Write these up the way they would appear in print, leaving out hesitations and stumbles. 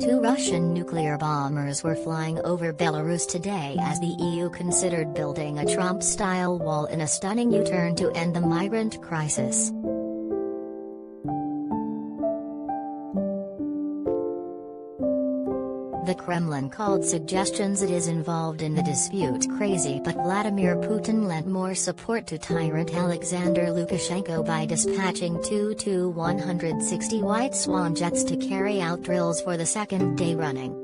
Two Russian nuclear bombers were flying over Belarus today as the EU considered building a Trump-style wall in a stunning U-turn to end the migrant crisis. The Kremlin called suggestions it is involved in the dispute crazy, but Vladimir Putin lent more support to tyrant Alexander Lukashenko by dispatching two Tu-160 White Swan jets to carry out drills for the second day running.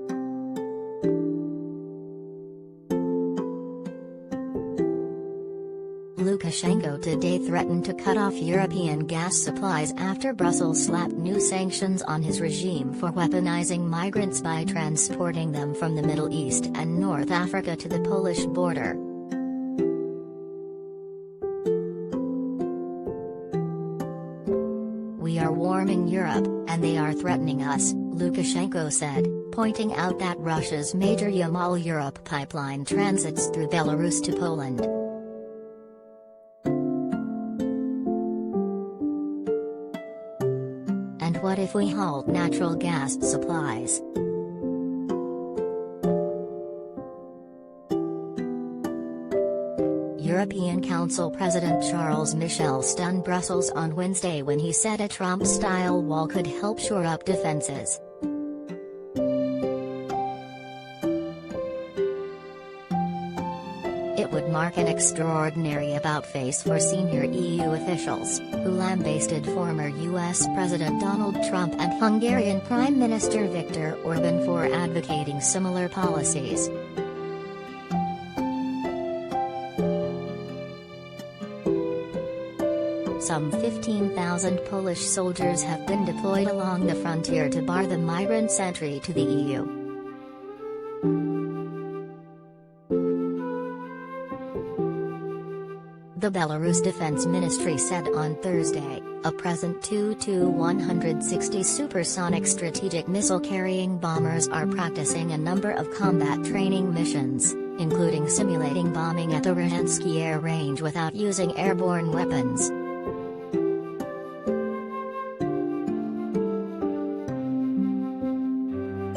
Lukashenko today threatened to cut off European gas supplies after Brussels slapped new sanctions on his regime for weaponizing migrants by transporting them from the Middle East and North Africa to the Polish border. "We are warming Europe, and they are threatening us," Lukashenko said, pointing out that Russia's major Yamal-Europe pipeline transits through Belarus to Poland. "And what if we halt natural gas supplies? European Council President Charles Michel stunned Brussels on Wednesday when he said a Trump-style wall could help shore up defenses. It would mark an extraordinary about-face for senior EU officials, who lambasted former US President Donald Trump and Hungarian Prime Minister Viktor Orban for advocating similar policies. Some 15,000 Polish soldiers have been deployed along the frontier to bar the migrants' entry to the EU. The Belarus Defense Ministry said on Thursday, a present two Tu-160 supersonic strategic missile-carrying bombers are practicing a number of combat training missions, including simulating bombing at the Rahansky air range without using airborne weapons.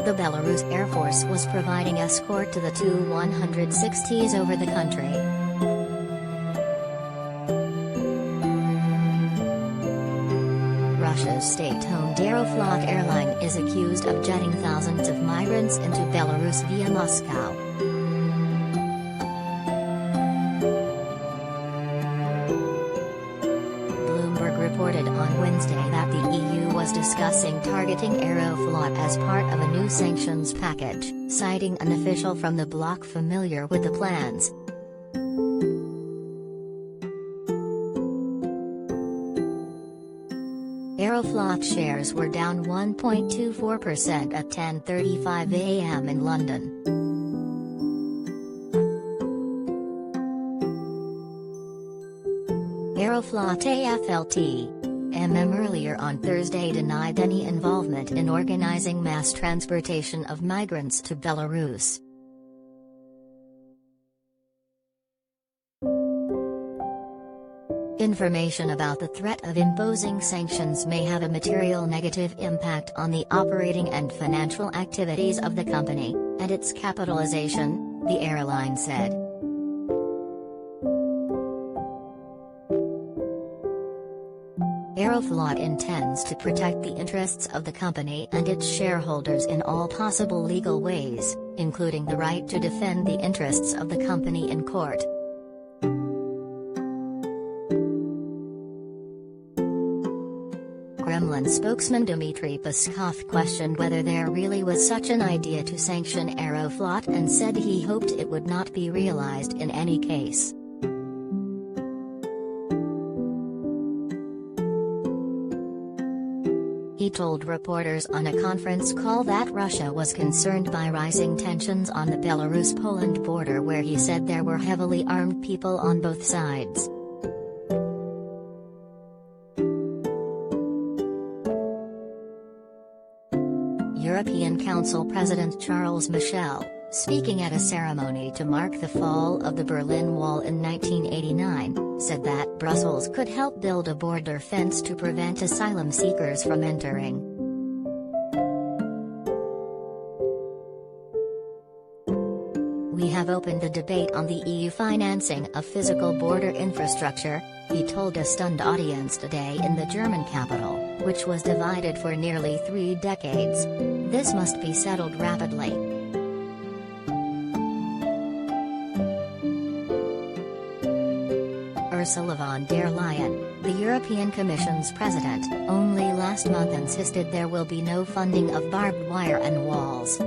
The Belarus Air Force was providing escort to the Tu-160s over the country. Russia's state-owned Aeroflot airline is accused of jetting thousands of migrants into Belarus via Moscow. Bloomberg reported on Wednesday that the EU was discussing targeting Aeroflot as part of a new sanctions package, citing an official from the bloc familiar with the plans. Aeroflot shares were down 1.24% at 10:35 a.m. in London. Aeroflot AFLT earlier on Thursday denied any involvement in organizing mass transportation of migrants to Belarus. Information about the threat of imposing sanctions may have a material negative impact on the operating and financial activities of the company, and its capitalization, the airline said. Aeroflot intends to protect the interests of the company and its shareholders in all possible legal ways, including the right to defend the interests of the company in court. Kremlin spokesman Dmitry Peskov questioned whether there really was such an idea to sanction Aeroflot and said he hoped it would not be realized in any case. He told reporters on a conference call that Russia was concerned by rising tensions on the Belarus-Poland border, where he said there were heavily armed people on both sides. European Council President Charles Michel, speaking at a ceremony to mark the fall of the Berlin Wall in 1989, said that Brussels could help build a border fence to prevent asylum seekers from entering. "We have opened a debate on the EU financing of physical border infrastructure," he told a stunned audience today in the German capital, which was divided for nearly 3 decades. "This must be settled rapidly." Ursula von der Leyen, the European Commission's president, only last month insisted there will be no funding of barbed wire and walls.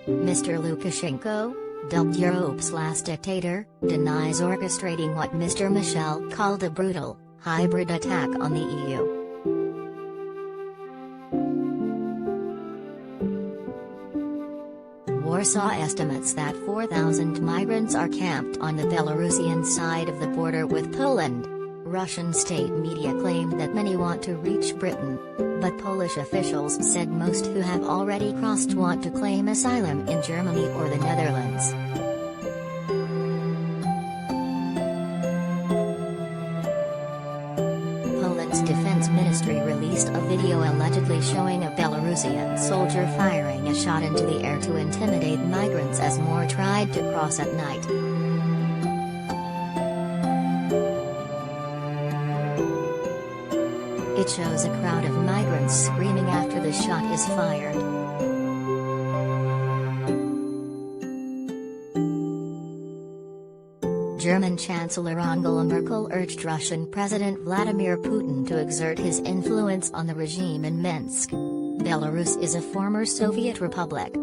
Mr. Lukashenko, dubbed Europe's last dictator, denies orchestrating what Mr. Michel called a brutal, hybrid attack on the EU. Warsaw estimates that 4,000 migrants are camped on the Belarusian side of the border with Poland. Russian state media claimed that many want to reach Britain, but Polish officials said most who have already crossed want to claim asylum in Germany or the Netherlands. Poland's defense ministry released a video allegedly showing a Belarusian soldier firing a shot into the air to intimidate migrants as more tried to cross at night. It shows a crowd of migrants screaming after the shot is fired. German Chancellor Angela Merkel urged Russian President Vladimir Putin to exert his influence on the regime in Minsk. Belarus is a former Soviet republic.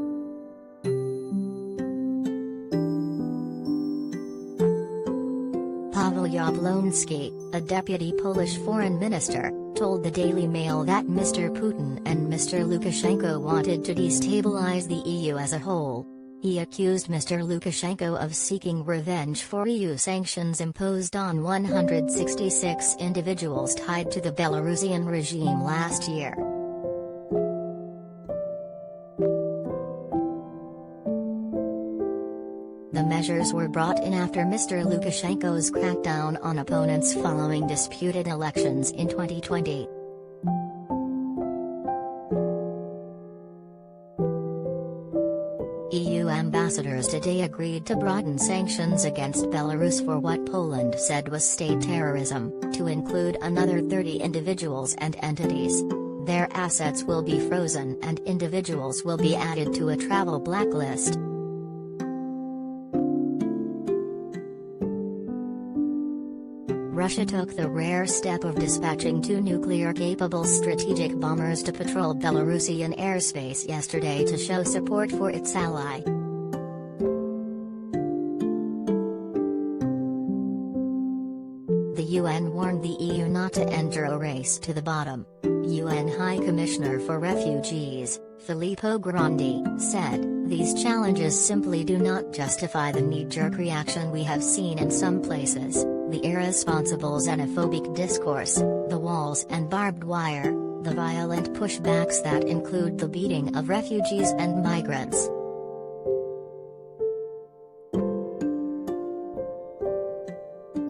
Paweł Jabloński, a deputy Polish foreign minister, told the Daily Mail that Mr. Putin and Mr. Lukashenko wanted to destabilize the EU as a whole. He accused Mr. Lukashenko of seeking revenge for EU sanctions imposed on 166 individuals tied to the Belarusian regime last year. The measures were brought in after Mr. Lukashenko's crackdown on opponents following disputed elections in 2020. EU ambassadors today agreed to broaden sanctions against Belarus for what Poland said was state terrorism, to include another 30 individuals and entities. Their assets will be frozen and individuals will be added to a travel blacklist. Russia took the rare step of dispatching 2 nuclear-capable strategic bombers to patrol Belarusian airspace yesterday to show support for its ally. The UN warned the EU not to enter a race to the bottom. UN High Commissioner for Refugees, Filippo Grandi, said, "These challenges simply do not justify the knee-jerk reaction we have seen in some places, the irresponsible xenophobic discourse, the walls and barbed wire, the violent pushbacks that include the beating of refugees and migrants."